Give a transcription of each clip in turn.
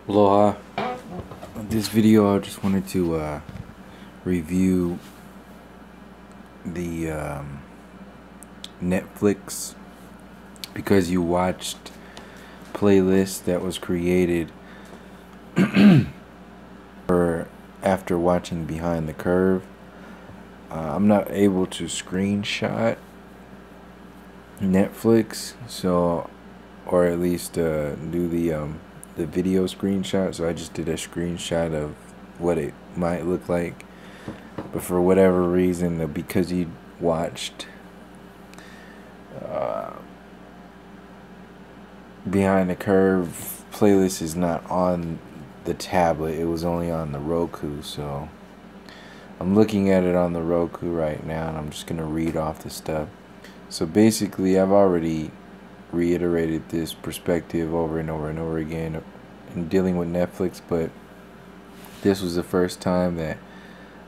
Aloha. This video I just wanted to review the Netflix because you watched playlist that was created for after watching Behind the Curve. I'm not able to screenshot Netflix, so or at least do the video screenshot, so I just did a screenshot of what it might look like. But for whatever reason, because you watched Behind the Curve playlist is not on the tablet, it was only on the Roku. So I'm looking at it on the Roku right now, and I'm just gonna read off the stuff. So basically, I've already reiterated this perspective over and over and over again in dealing with Netflix, but this was the first time that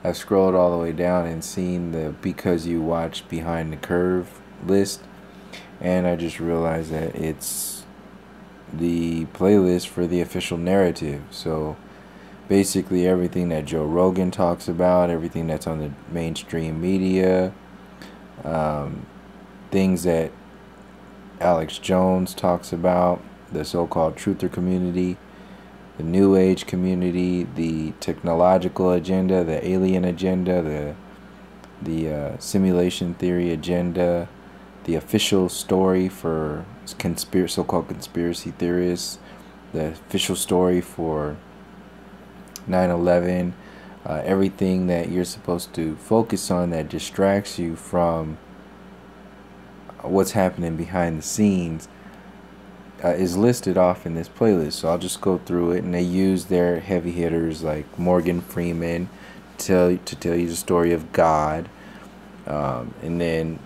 I scrolled all the way down and seen the because you watched Behind the Curve list, and I just realized that it's the playlist for the official narrative. So basically everything that Joe Rogan talks about, everything that's on the mainstream media, things that Alex Jones talks about, the so-called truther community, the New Age community, the technological agenda, the alien agenda, the simulation theory agenda, the official story for so-called conspiracy theorists, the official story for 9/11, everything that you're supposed to focus on that distracts you from what's happening behind the scenes is listed off in this playlist. So I'll just go through it, and they use their heavy hitters like Morgan Freeman to tell you the story of God, and then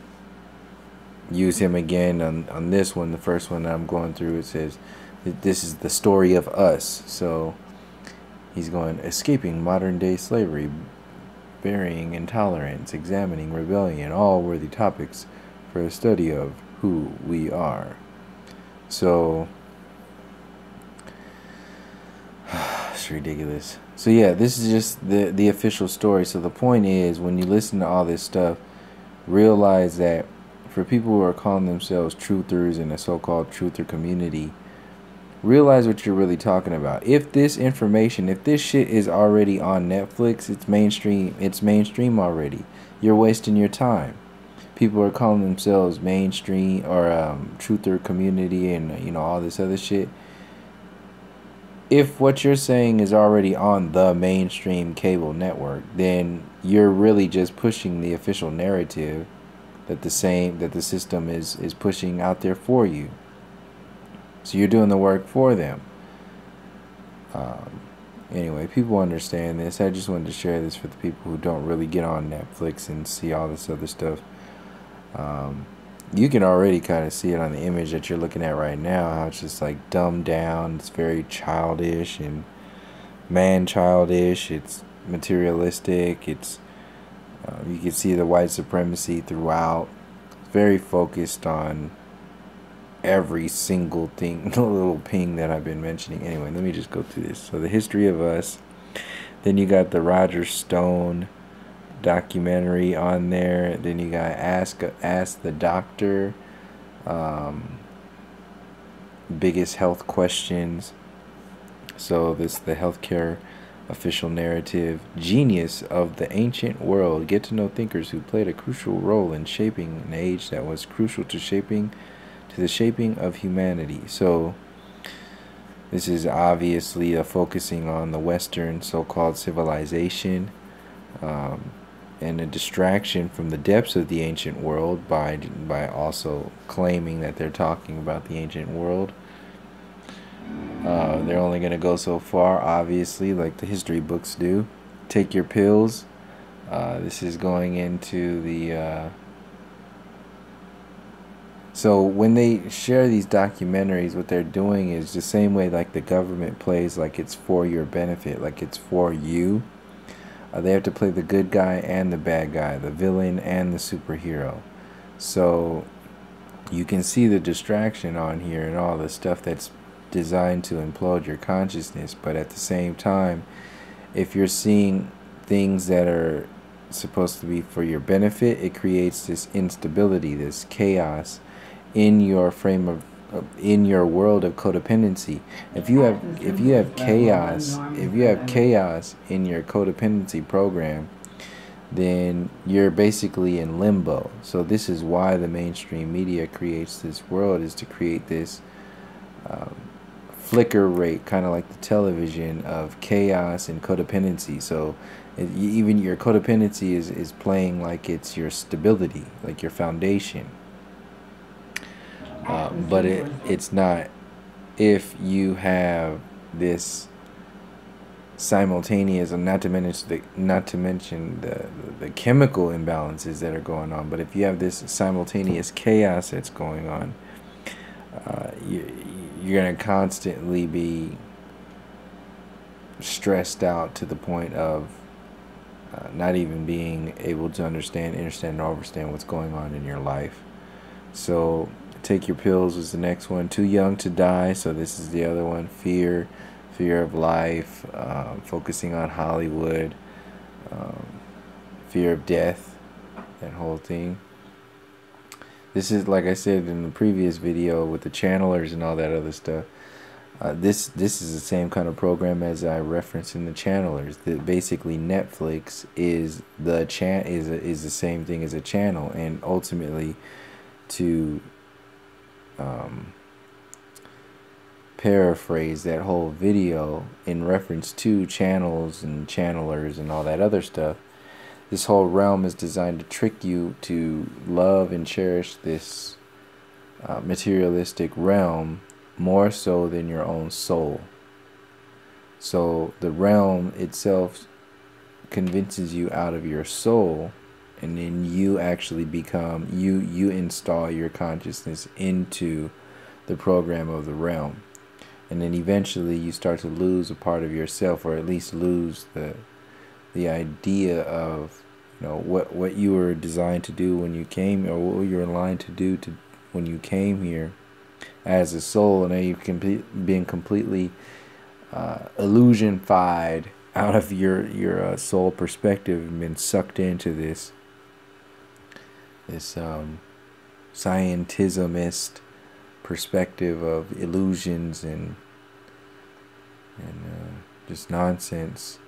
use him again on this one. The first one that I'm going through, it says this is the story of us. So he's going escaping modern day slavery, burying intolerance, examining rebellion, all worthy topics for a study of who we are. So it's ridiculous. So yeah, this is just the official story. So the point is, when you listen to all this stuff, realize that for people who are calling themselves truthers in a so-called truther community, realize what you're really talking about. If this information, if this shit is already on Netflix, it's mainstream already. You're wasting your time. People are calling themselves mainstream or truther community and all this other shit. If what you're saying is already on the mainstream cable network, then you're really just pushing the official narrative that the system is pushing out there for you. So you're doing the work for them. Anyway, people understand this. I just wanted to share this for the people who don't really get on Netflix and see all this other stuff. You can already kind of see it on the image that you're looking at right now, how it's just like dumbed down. It's very childish and man-childish. It's materialistic. It's you can see the white supremacy throughout. It's very focused on every single thing, the little ping that I've been mentioning. Anyway, let me just go through this. So the history of us. Then you got the Roger Stone documentary on there. Then you got Ask the Doctor, biggest health questions. So this the healthcare official narrative. Genius of the ancient world. Get to know thinkers who played a crucial role in shaping an age that was crucial to the shaping of humanity. So this is obviously focusing on the Western so-called civilization, and a distraction from the depths of the ancient world by also claiming that they're talking about the ancient world. They're only going to go so far, obviously, like the history books do. Take your pills. This is going into the so when they share these documentaries, what they're doing is the same way like the government plays like it's for your benefit, like it's for you. They have to play the good guy and the bad guy, the villain and the superhero. So you can see the distraction on here and all the stuff that's designed to implode your consciousness, but at the same time, if you're seeing things that are supposed to be for your benefit, it creates this instability, this chaos in your frame of in your world of codependency. If you have chaos in your codependency program, then you're basically in limbo. So this is why the mainstream media creates this world, is to create this flicker rate, kind of like the television, of chaos and codependency. So even your codependency is playing like it's your stability, like your foundation. But it's not. If you have this simultaneous, and not to mention the chemical imbalances that are going on, but if you have this simultaneous chaos that's going on, you're going to constantly be stressed out to the point of not even being able to understand, or understand what's going on in your life. So take your pills is the next one. Too young to die. So this is the other one. Fear of life, focusing on Hollywood, fear of death, that whole thing. This is, like I said in the previous video with the channelers and all that other stuff, this is the same kind of program as I referenced in the channelers. That basically Netflix is the is the same thing as a channel, and ultimately, to paraphrase that whole video in reference to channels and channelers and all that other stuff, this whole realm is designed to trick you to love and cherish this materialistic realm more so than your own soul. So the realm itself convinces you out of your soul, and then you actually become, you install your consciousness into the program of the realm. And then eventually you start to lose a part of yourself, or at least lose the idea of, you know, what you were designed to do when you came, or what you were aligned to do when you came here as a soul. And then you've been completely illusionified out of your soul perspective, and been sucked into this scientismist perspective of illusions and just nonsense,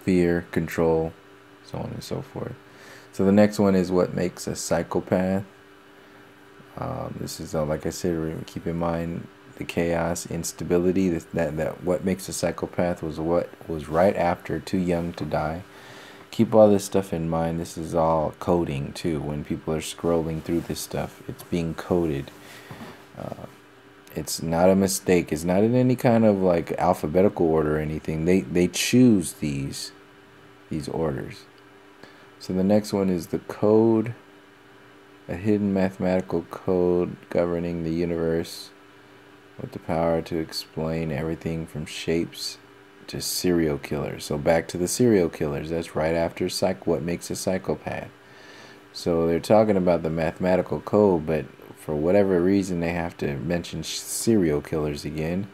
fear, control, so on and so forth. So the next one is what makes a psychopath. This is like I said, keep in mind the chaos, instability. That what makes a psychopath was what was right after Too Young to Die. Keep all this stuff in mind. This is all coding too. When people are scrolling through this stuff, it's being coded. It's not a mistake. It's not in any kind of like alphabetical order or anything. They choose these orders. So the next one is the code, a hidden mathematical code governing the universe with the power to explain everything from shapes to serial killers. So back to the serial killers. That's right after what makes a psychopath. So they're talking about the mathematical code, but for whatever reason they have to mention serial killers again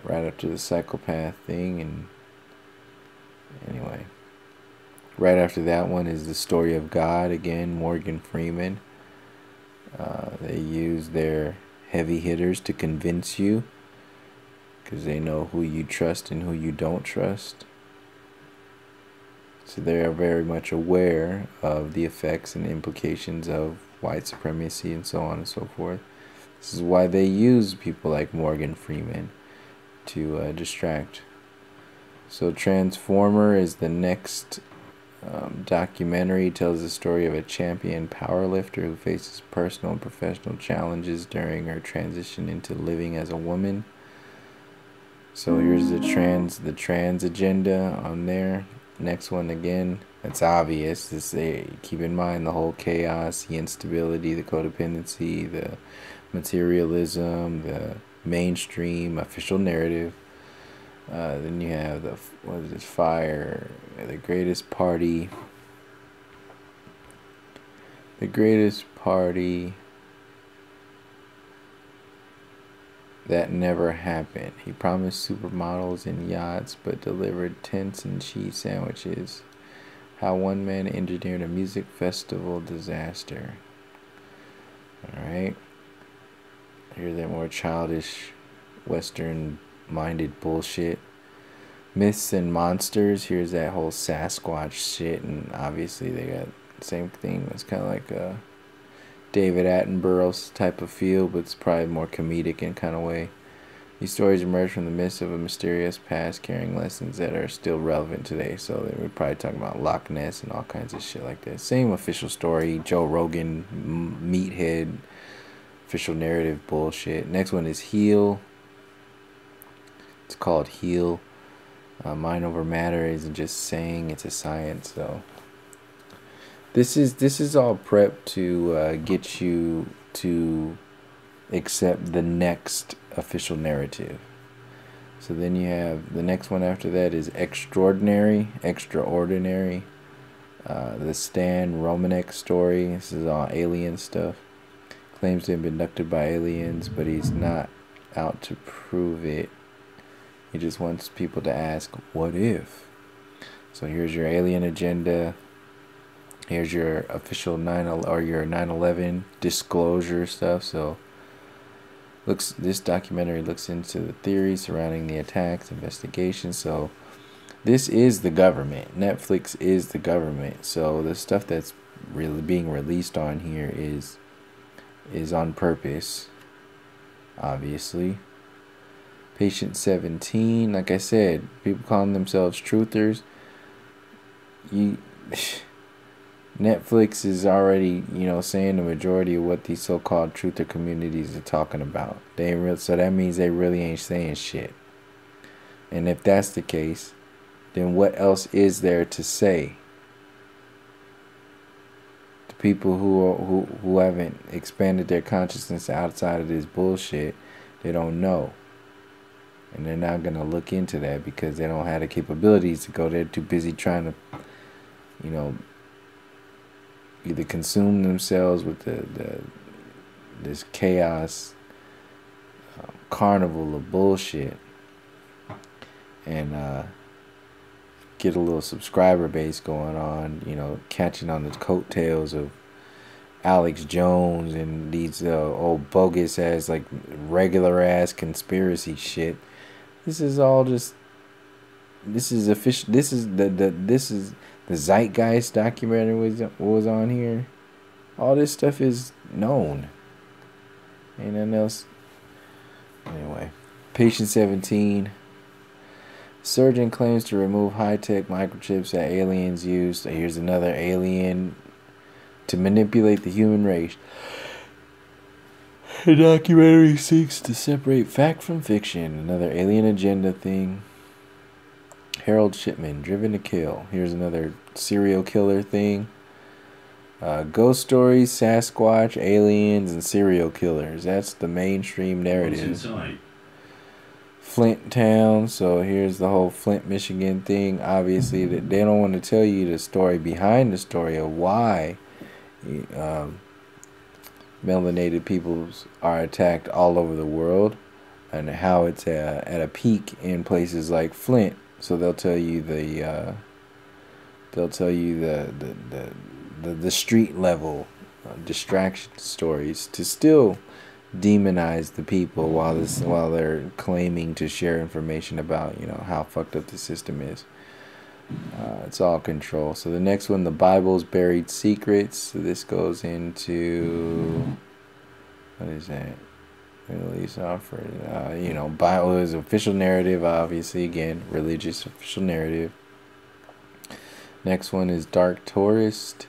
right after the psychopath thing. And anyway, right after that one is the story of God again, Morgan Freeman. They use their heavy hitters to convince you, because they know who you trust and who you don't trust. So they are very much aware of the effects and implications of white supremacy and so on and so forth. This is why they use people like Morgan Freeman to distract. So Transformer is the next documentary. Tells the story of a champion powerlifter who faces personal and professional challenges during her transition into living as a woman. So here's the trans agenda on there. Next one again, it's obvious. Keep in mind the whole chaos, the instability, the codependency, the materialism, the mainstream official narrative. Then you have fire, the greatest party. The greatest party That never happened. He promised supermodels and yachts, but delivered tents and cheese sandwiches. How one man engineered a music festival disaster. Alright. Here's that more childish, Western-minded bullshit. Myths and monsters. Here's that whole Sasquatch shit, and obviously they got the same thing. It's kind of like a David Attenborough's type of feel, but it's probably more comedic in kind of way. These stories emerge from the midst of a mysterious past, carrying lessons that are still relevant today. So we're probably talking about Loch Ness and all kinds of shit like that. Same official story, Joe Rogan, meathead, official narrative bullshit. Next one is Heal. It's called Heal. Mind over matter isn't just saying, it's a science. So this is all prep to get you to accept the next official narrative. So then you have the next one after that is Extraordinary. The Stan Romanek story. This is all alien stuff. Claims to have been abducted by aliens, but he's not out to prove it. He just wants people to ask, what if? So here's your alien agenda. Here's your official 9/11 disclosure stuff. So this documentary looks into the theories surrounding the attacks, investigations. So this is the government. Netflix is the government. So the stuff that's really being released on here is on purpose, obviously. Patient 17, like I said, people calling themselves truthers. Netflix is already, saying the majority of what these so-called truther communities are talking about. So that means they really ain't saying shit. And if that's the case, then what else is there to say? The people who haven't expanded their consciousness outside of this bullshit, they don't know. And they're not going to look into that because they don't have the capabilities to go. They're too busy trying to, either consume themselves with this chaos carnival of bullshit and get a little subscriber base going on, catching on the coattails of Alex Jones and these old bogus ass, like regular ass conspiracy shit. This is all just, this is official. This is the Zeitgeist documentary was on here. All this stuff is known. Ain't nothing else. Anyway, Patient 17. Surgeon claims to remove high-tech microchips that aliens used. Here's another alien to manipulate the human race. The documentary seeks to separate fact from fiction. Another alien agenda thing. Harold Shipman, Driven to Kill. Here's another serial killer thing. Ghost stories, Sasquatch, aliens, and serial killers. That's the mainstream narrative. Flint Town. So here's the whole Flint, Michigan thing. Obviously, that they don't want to tell you the story behind the story of why melanated peoples are attacked all over the world, and how it's at a peak in places like Flint. So they'll tell you the street level distraction stories to still demonize the people while they're claiming to share information about how fucked up the system is. It's all control. So the next one, the Bible's Buried Secrets. So this goes into, what is that? Release offer. Bible is official narrative, obviously. Again, religious official narrative. Next one is Dark Tourist.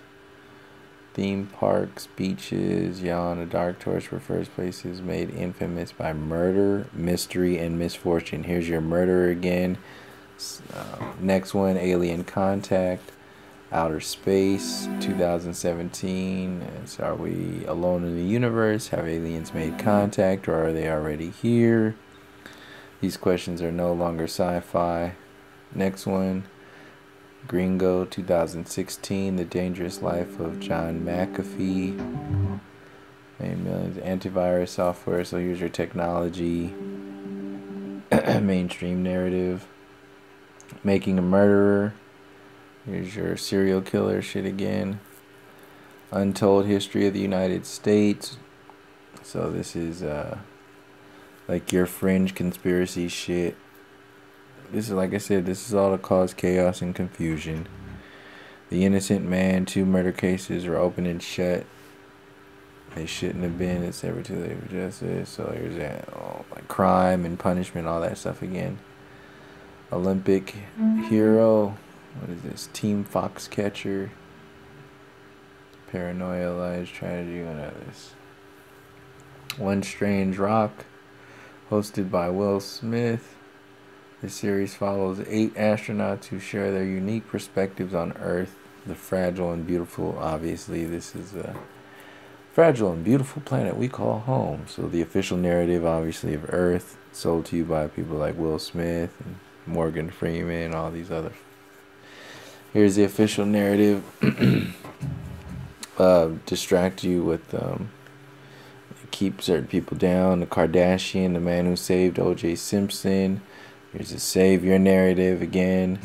Theme parks, beaches. On a dark tourist refers places made infamous by murder, mystery, and misfortune. Here's your murderer again. Next one, Alien Contact, Outer Space, 2017. So are we alone in the universe? Have aliens made contact, or are they already here? These questions are no longer sci-fi. Next one, Gringo, 2016, The Dangerous Life of John McAfee. made millions. Antivirus software. So here's your technology. Mainstream narrative. Making a murderer. Here's your serial killer shit again. Untold history of the United States. So this is like your fringe conspiracy shit. This is, like I said, this is all to cause chaos and confusion. The Innocent Man, 2 murder cases are open and shut. They shouldn't have been. It's ever too late for justice. So here's that. Oh, like crime and punishment, all that stuff again. Olympic hero. What is this? Team Foxcatcher. Paranoia, lies, tragedy, what others? One Strange Rock. Hosted by Will Smith. The series follows 8 astronauts who share their unique perspectives on Earth, the fragile and beautiful. Obviously, this is a fragile and beautiful planet we call home. So the official narrative, obviously, of Earth, sold to you by people like Will Smith and Morgan Freeman, all these other. Here's the official narrative. Distract you with keep certain people down. The Kardashian, the man who saved O.J. Simpson. Here's a savior narrative again,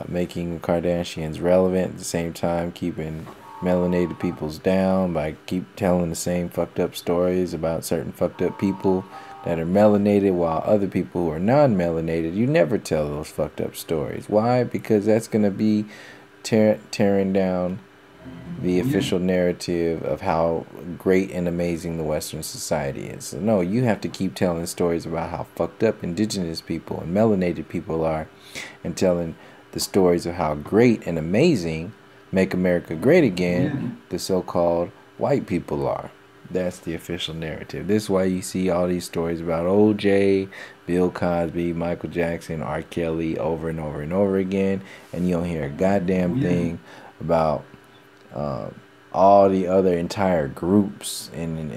making the Kardashians relevant at the same time, keeping melanated peoples down by keep telling the same fucked up stories about certain fucked up people that are melanated, while other people who are non-melanated, you never tell those fucked up stories. Why? Because that's going to be tearing down the official narrative of how great and amazing the Western society is. So no, you have to keep telling stories about how fucked up indigenous people and melanated people are, and telling the stories of how great and amazing Make America Great Again the so-called white people are. That's the official narrative. This is why you see all these stories about O.J., Bill Cosby, Michael Jackson, R. Kelly over and over and over again, and you don't hear a goddamn thing about all the other entire groups and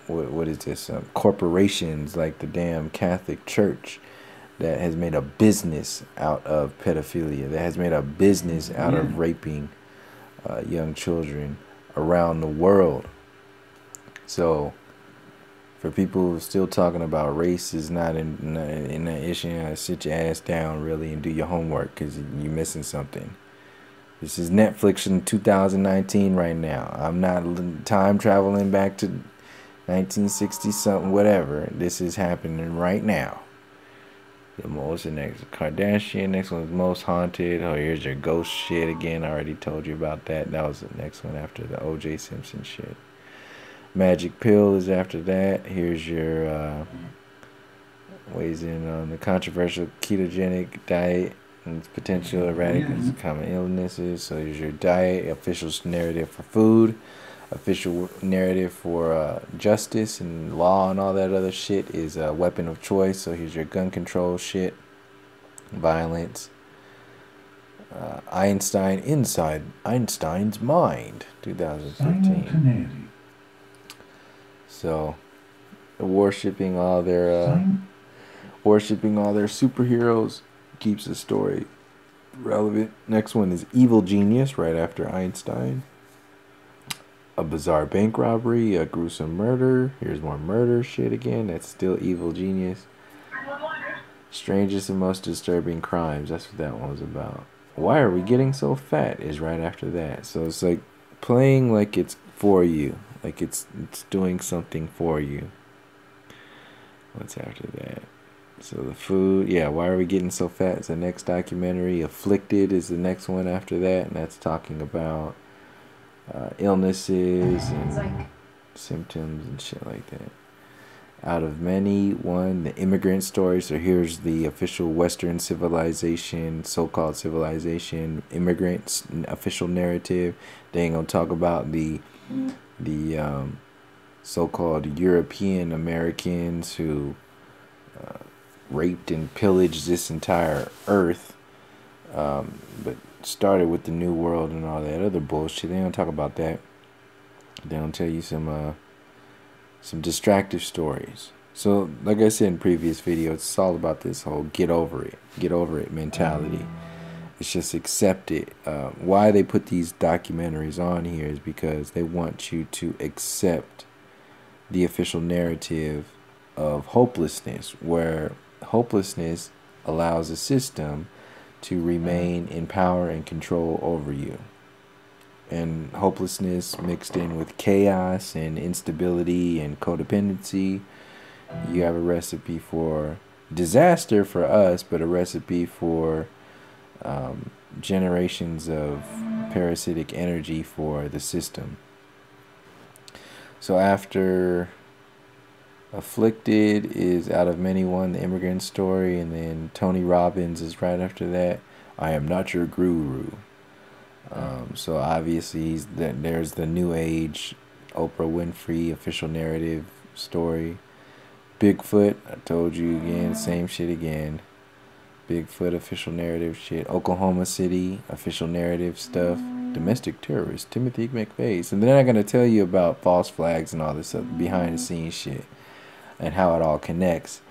what is this, corporations like the damn Catholic Church that has made a business out of pedophilia, that has made a business out of raping young children around the world. So for people who are still talking about race is not in that issue, sit your ass down really and do your homework, because you're missing something. This is Netflix in 2019 right now. I'm not time traveling back to 1960 something, whatever. This is happening right now. What's the next? Kardashian. Next one is Most Haunted. Oh, here's your ghost shit again. I already told you about that. That was the next one after the O.J. Simpson shit. Magic Pill is after that. Here's your weighs in on the controversial ketogenic diet and its potential eradicating common illnesses. So here's your diet, official narrative for food, official narrative for justice and law and all that other shit is a weapon of choice. So here's your gun control shit, violence. Einstein inside Einstein's mind, 2015. So worshipping all their superheroes keeps the story relevant. Next one is Evil Genius, right after Einstein. A bizarre bank robbery, a gruesome murder. Here's more murder shit again. That's still Evil Genius. Strangest and most disturbing crimes. That's what that one was about. Why are we getting so fat is right after that. So it's like playing like it's for you. Like it's doing something for you. What's after that? So the food, yeah, why are we getting so fat is the next documentary. Afflicted is the next one after that, and that's talking about illnesses and symptoms and shit like that. Out of Many, one, the immigrant story. So here's the official Western civilization, so-called civilization, immigrants, official narrative. They ain't gonna talk about the so-called European Americans who raped and pillaged this entire earth, but started with the New World and all that other bullshit. They don't talk about that. They don't tell you some distractive stories. So like I said in previous videos, it's all about this whole get over it mentality. It's just accept it. Why they put these documentaries on here is because they want you to accept the official narrative of hopelessness, where hopelessness allows a system to remain in power and control over you. And hopelessness mixed in with chaos and instability and codependency, you have a recipe for disaster for us, but a recipe for generations of parasitic energy for the system. So after Afflicted is Out of Many One, the immigrant story, and then Tony Robbins is right after that. I Am Not Your Guru. So obviously there's the New Age Oprah Winfrey official narrative story. Bigfoot, I told you again, same shit again. Bigfoot official narrative shit. Oklahoma City official narrative stuff. Domestic terrorist Timothy McVeigh. And then I'm gonna tell you about false flags and all this other behind the scenes shit and how it all connects.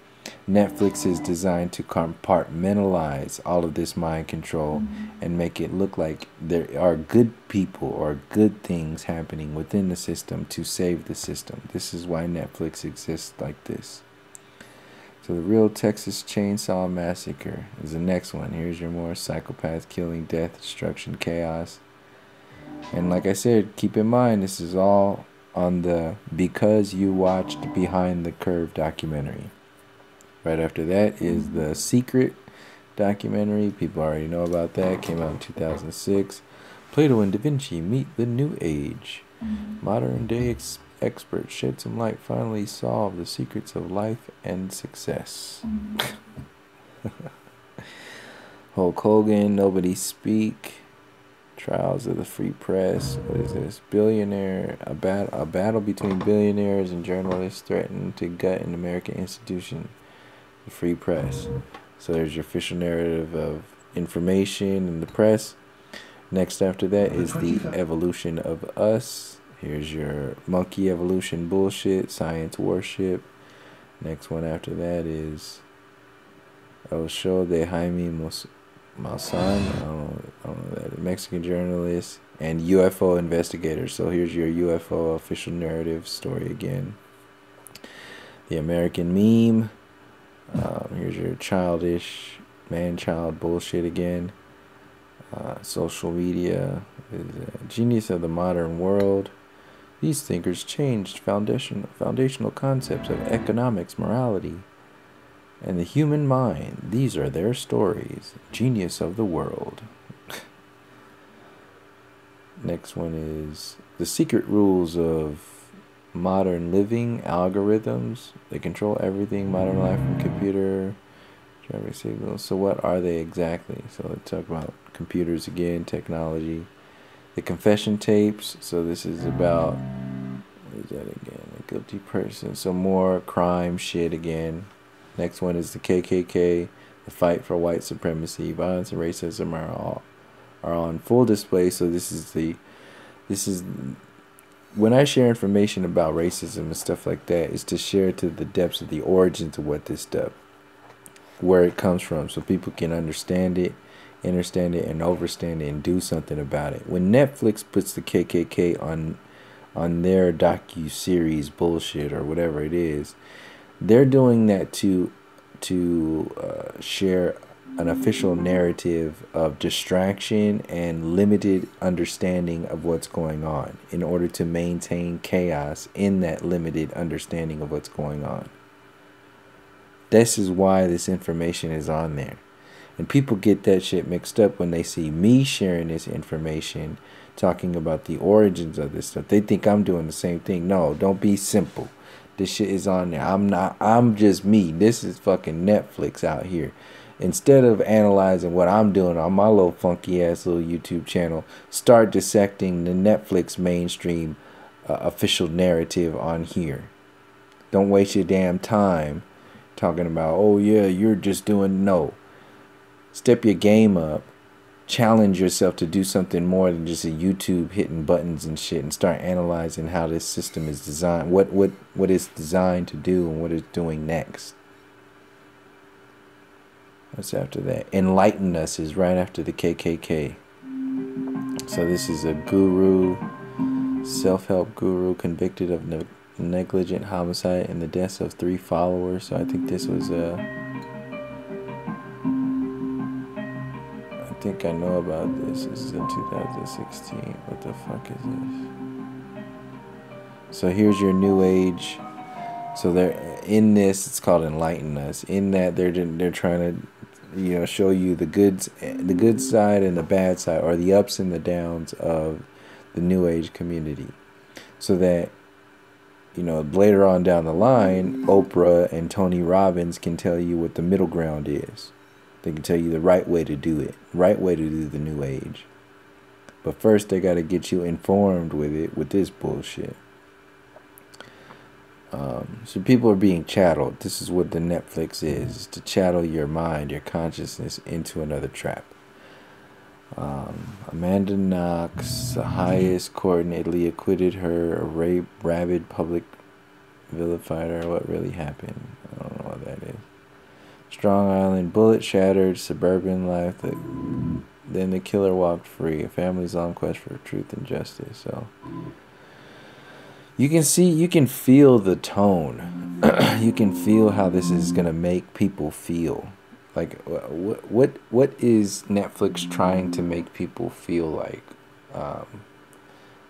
Netflix is designed to compartmentalize all of this mind control and make it look like there are good people or good things happening within the system to save the system. This is why Netflix exists like this. So the Real Texas Chainsaw Massacre is the next one. Here's your more psychopath killing, death, destruction, chaos. And like I said, keep in mind this is all on the Because You Watched Behind the Curve documentary. Right after that is The Secret documentary. People already know about that. Came out in 2006. Plato and Da Vinci Meet the New Age. Modern day experts shed some light, finally solve the secrets of life and success. Hulk Hogan, Nobody Speak. Trials of the Free Press. What is this? Billionaire. A battle between billionaires and journalists threaten to gut an American institution. The Free Press. So there's your official narrative of information in the press. Next after that is The Evolution of Us. Here's your monkey evolution bullshit, science worship. Next one after that is El Show de Jaime Maussan, I don't know that, Mexican journalist, and UFO investigators. So here's your UFO official narrative story again. The American Meme. Here's your childish man-child bullshit again. Social media is a genius of the modern world. These thinkers changed foundational concepts of economics, morality, and the human mind. These are their stories. Genius of the world. Next one is The Secret Rules of Modern Living, Algorithms. They control everything, modern life from computer, traffic signals. So what are they exactly? So let's talk about computers again, technology. The Confession Tapes. So this is about, what is that again? A guilty person. So more crime shit again. Next one is the KKK. The fight for white supremacy, violence, and racism are on full display. So this is when I share information about racism and stuff like that, is to share to the depths of the origins of what this stuff, where it comes from, so people can understand it, and overstand it, and do something about it. When Netflix puts the KKK on their docu-series bullshit or whatever it is, they're doing that to share an official narrative of distraction and limited understanding of what's going on in order to maintain chaos in that limited understanding of what's going on. This is why this information is on there. And people get that shit mixed up when they see me sharing this information, talking about the origins of this stuff. They think I'm doing the same thing. No, don't be simple. This shit is on there. I'm just me. This is fucking Netflix out here. Instead of analyzing what I'm doing on my little funky ass little YouTube channel, start dissecting the Netflix mainstream official narrative on here. Don't waste your damn time talking about, oh yeah, you're just doing, no. Step your game up. Challenge yourself to do something more than just a YouTube hitting buttons and shit, and start analyzing how this system is designed, what it's designed to do and what it's doing next. What's after that? Enlighten Us is right after the KKK. So this is a guru, self-help guru convicted of negligent homicide and the deaths of 3 followers. So I think this was I think I know about this. This is in 2016. What the fuck is this? So here's your new age. So they're in this. It's called Enlighten Us. In that they're trying to, show you the good side and the bad side, or the ups and the downs of the new age community, so that later on down the line, Oprah and Tony Robbins can tell you what the middle ground is. They can tell you the right way to do it, right way to do the new age. But first, they got to get you informed with this bullshit. So people are being chatteled. This is what the Netflix is, to chattel your mind, your consciousness into another trap. Amanda Knox, the highest court in Italy, acquitted her, a rape, rabid public vilified her. What really happened? I don't know what that is. Strong Island, bullet shattered, suburban life. Then the killer walked free. A family's long quest for truth and justice. So you can feel the tone. You can feel how this is gonna make people feel. Like, what is Netflix trying to make people feel like?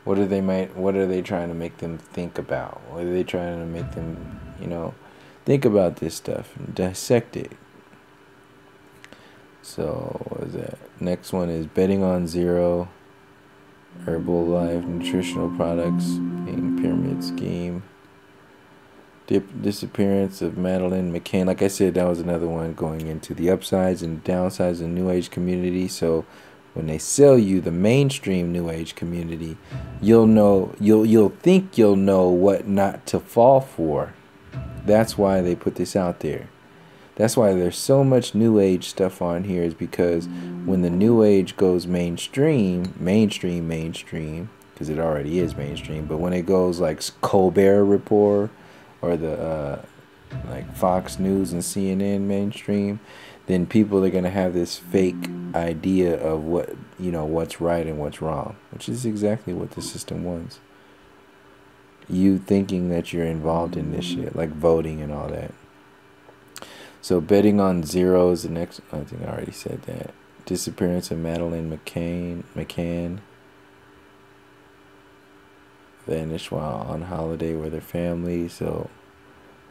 What are they trying to make them think about? What are they trying to make them, think about this stuff and dissect it? So, what is that? Next one is betting on zero, Herbalife, nutritional products being pyramid scheme. Disappearance of Madeleine McCann. Like I said, that was another one going into the upsides and downsides of the New Age community. So when they sell you the mainstream New Age community, you'll think you'll know what not to fall for. That's why they put this out there. That's why there's so much New Age stuff on here, is because when the New Age goes mainstream, because it already is mainstream, but when it goes like Colbert Report, or the like Fox News and CNN mainstream, then people are gonna have this fake idea of what's right and what's wrong, which is exactly what the system wants. You thinking that you're involved in this shit, like voting and all that. So betting on zero is the next. I think I already said that. Disappearance of Madeleine McCann. Vanished while on holiday with her family. So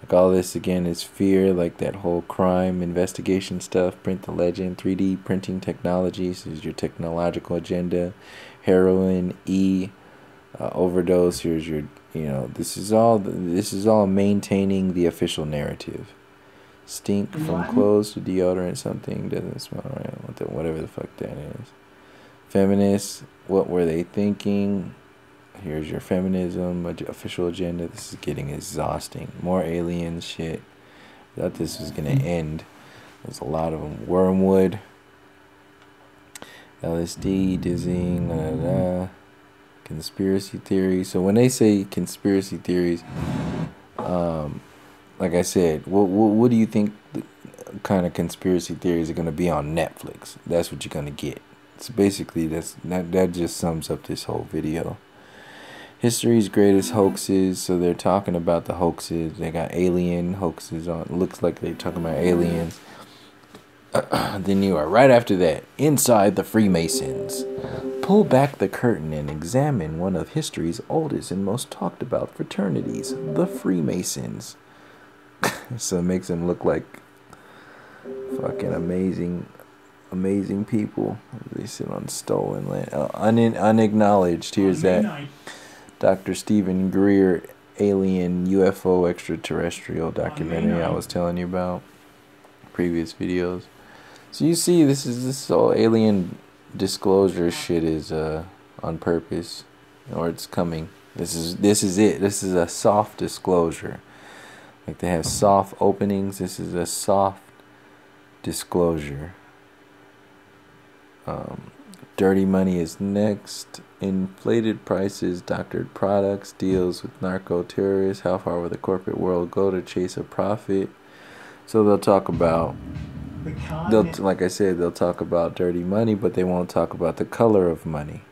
like all this again is fear, like that whole crime investigation stuff. Print the legend. 3D printing technologies is your technological agenda. Heroin, overdose. Here's your this is all maintaining the official narrative. Stink from clothes to deodorant, something doesn't smell right. Whatever the fuck that is. Feminists, what were they thinking? Here's your feminism official agenda. This is getting exhausting. More alien shit. Thought this was gonna end. There's a lot of them. Wormwood, LSD, dizzying, conspiracy theories. So when they say conspiracy theories, like I said, what do you think kind of conspiracy theories are gonna be on Netflix? That's what you're gonna get. So basically, that just sums up this whole video. History's greatest hoaxes. So they're talking about the hoaxes. They got alien hoaxes on. Looks like they're talking about aliens. Then you are right after that. Inside the Freemasons. Pull back the curtain and examine one of history's oldest and most talked about fraternities, the Freemasons. So it makes them look like fucking amazing people. They sit on stolen land. Unacknowledged. Here's that. Dr. Stephen Greer, alien UFO extraterrestrial documentary I was telling you about previous videos. So you see, this whole alien disclosure shit is on purpose, or it's coming. This is it. This is a soft disclosure. Like they have soft openings. This is a soft disclosure. Dirty money is next. Inflated prices, doctored products, deals with narco terrorists. How far will the corporate world go to chase a profit? So they'll talk about like I said, they'll talk about dirty money, but they won't talk about the color of money.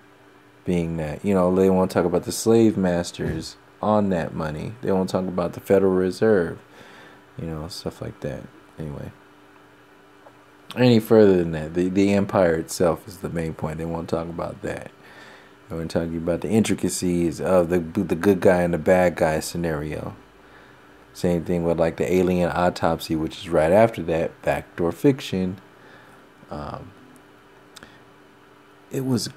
Being that, you know, they won't talk about the slave masters on that money. They won't talk about the Federal Reserve, you know, stuff like that. Anyway, any further than that, the empire itself is the main point. They won't talk about that. They won't talk about the intricacies of the good guy and the bad guy scenario. Same thing with like the alien autopsy, which is right after that, backdoor fiction. It was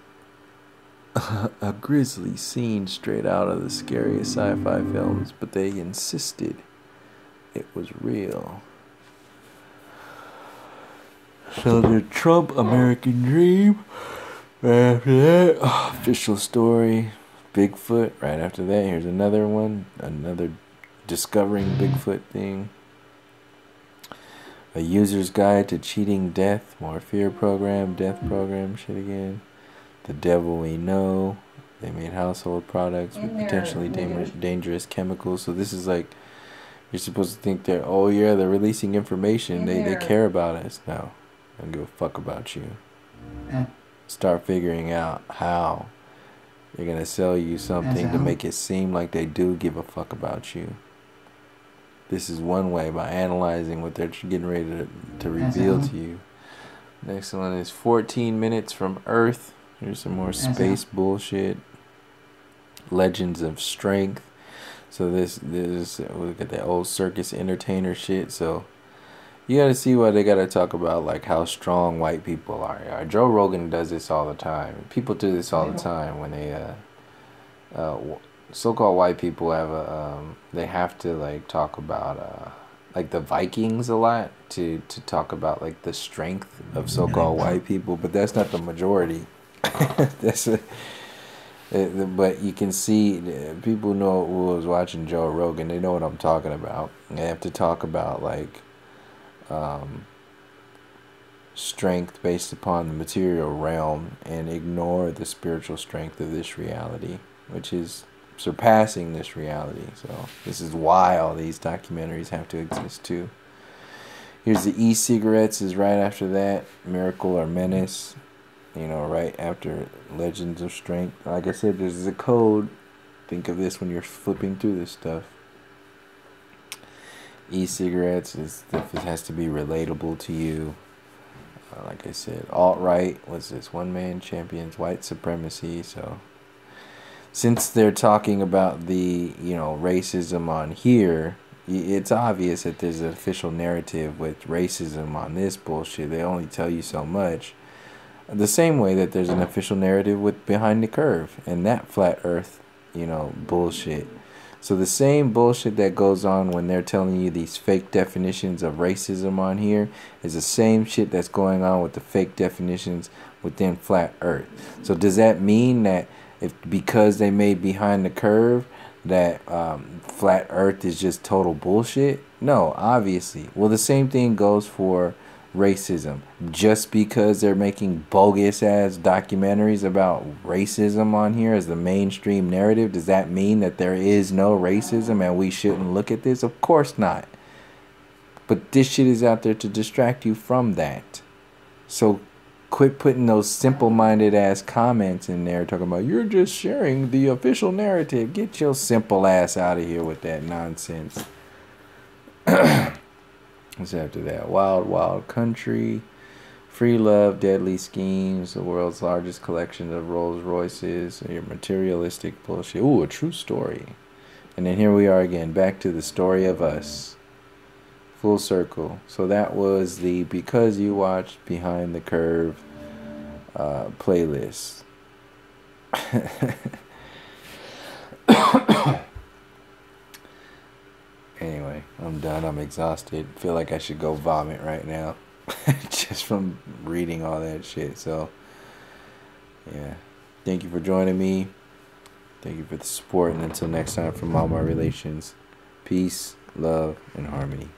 a grisly scene straight out of the scariest sci-fi films, but they insisted it was real. So the Trump American Dream, right after that, official story, Bigfoot, right after that, here's another one, another discovering Bigfoot thing. A user's guide to cheating death, more fear program, death program, shit again. The devil we know. They made household products with potentially dangerous chemicals. So this is like, you're supposed to think that, oh yeah, they're releasing information. They care about us. No, I don't give a fuck about you. Start figuring out how they're going to sell you something to make it seem like they do give a fuck about you. This is one way, by analyzing what they're getting ready to reveal to you. Next one is 14 Minutes from Earth. Here's some more space bullshit. Legends of Strength. So this look at that old circus entertainer shit. So you gotta see why they gotta talk about like how strong white people are. Joe Rogan does this all the time. People do this all the time when they so-called white people have they have to like talk about like the Vikings a lot to talk about like the strength of so-called white people, but that's not the majority. But you can see people know who was watching Joe Rogan. They know what I'm talking about. They have to talk about like strength based upon the material realm and ignore the spiritual strength of this reality, which is surpassing this reality. So this is why all these documentaries have to exist too. Here's the e-cigarettes is right after that. Miracle or Menace. You know, right after Legends of Strength. Like I said, there's a code. Think of this when you're flipping through this stuff. E-cigarettes is stuff that has to be relatable to you. Like I said, alt-right was this one-man champions white supremacy. So since they're talking about the, you know, racism on here, it's obvious that there's an official narrative with racism on this bullshit. They only tell you so much. The same way that there's an official narrative with Behind the Curve and that flat earth, you know, bullshit. So the same bullshit that goes on when they're telling you these fake definitions of racism on here is the same shit that's going on with the fake definitions within flat earth. So does that mean that because they made Behind the Curve that flat earth is just total bullshit? No, obviously. Well, the same thing goes for racism. Just because they're making bogus ass documentaries about racism on here as the mainstream narrative, does that mean that there is no racism and we shouldn't look at this? Of course not. But this shit is out there to distract you from that. So quit putting those simple-minded ass comments in there talking about you're just sharing the official narrative. Get your simple ass out of here with that nonsense. What's after that? Wild Wild Country, Free Love, Deadly Schemes, the world's largest collection of Rolls Royces, your materialistic bullshit. Ooh, a true story. And then here we are again, back to the story of us. Full circle. So that was the Because You Watched Behind the Curve playlist. Anyway, I'm done. I'm exhausted. Feel like I should go vomit right now. Just from reading all that shit. So, yeah. Thank you for joining me. Thank you for the support. And until next time, from all my relations, peace, love, and harmony.